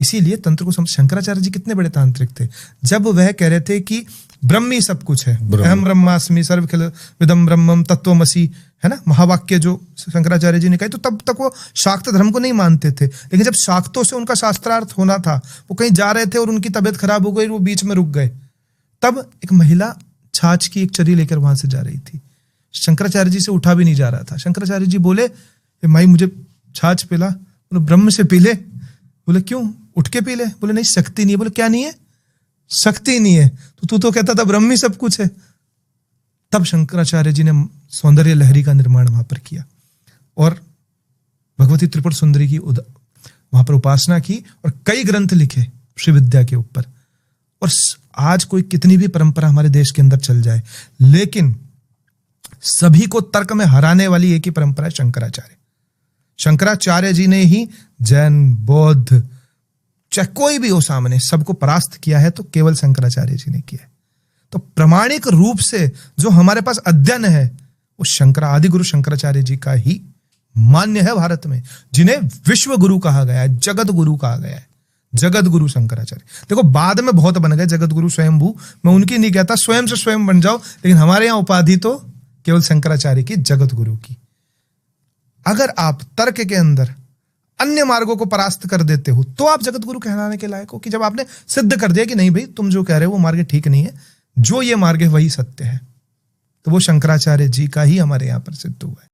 इसीलिए तंत्र को शंकराचार्य जी कितने बड़े तांत्रिक थे जब वह कह रहे थे कि ब्रह्म ही सब कुछ है, अहम ब्रह्मास्मि सर्वखिल विदम ब्रह्मम तत्वमसि, है ना, महावाक्य जो शंकराचार्य जी ने कहे। तो तब तक वो शाक्त धर्म को नहीं मानते थे, लेकिन जब शाक्तों से उनका शास्त्रार्थ होना था, वो कहीं जा रहे थे और उनकी तबीयत खराब हो गई, वो बीच में रुक गए, तब एक महिला छाछ की एक चरी लेकर वहां से जा रही थी, शंकराचार्य जी से उठा भी नहीं जा रहा था। शंकराचार्य जी बोले, माई मुझे छाछ पिला। बोले ब्रह्म से पी ले। बोले क्यों, उठ के पी ले। बोले नहीं, शक्ति नहीं है। बोले क्या नहीं है? शक्ति नहीं है। तो तू तो कहता था ब्रह्म ही सब कुछ है। तब शंकराचार्य जी ने सौंदर्य लहरी का निर्माण वहां पर किया और भगवती त्रिपुर सुंदरी की वहां पर उपासना की और कई ग्रंथ लिखे श्री विद्या के ऊपर। और आज कोई कितनी भी परंपरा हमारे देश के अंदर चल जाए, लेकिन सभी को तर्क में हराने वाली एक ही परंपरा है शंकराचार्य। शंकराचार्य जी ने ही जैन, बौद्ध, चाहे कोई भी हो सामने, सबको परास्त किया है तो केवल शंकराचार्य जी ने किया है। तो प्रामाणिक रूप से जो हमारे पास अध्ययन है वो आदि गुरु शंकराचार्य जी का ही मान्य है भारत में, जिन्हें विश्व गुरु कहा गया है, जगत गुरु कहा गया है, जगत गुरु शंकराचार्य। देखो बाद में बहुत बन गए जगत गुरु स्वयंभू, मैं उनकी नहीं कहता, स्वयं से स्वयं बन जाओ, लेकिन हमारे यहां उपाधि तो केवल शंकराचार्य की, जगत गुरु की। अगर आप तर्क के अंदर अन्य मार्गों को परास्त कर देते हो तो आप जगत गुरु कहलाने के लायक हो, कि जब आपने सिद्ध कर दिया कि नहीं भाई तुम जो कह रहे हो वो मार्ग ठीक नहीं है, जो ये मार्ग है वही सत्य है, तो वो शंकराचार्य जी का ही हमारे यहां पर सिद्ध हुआ है।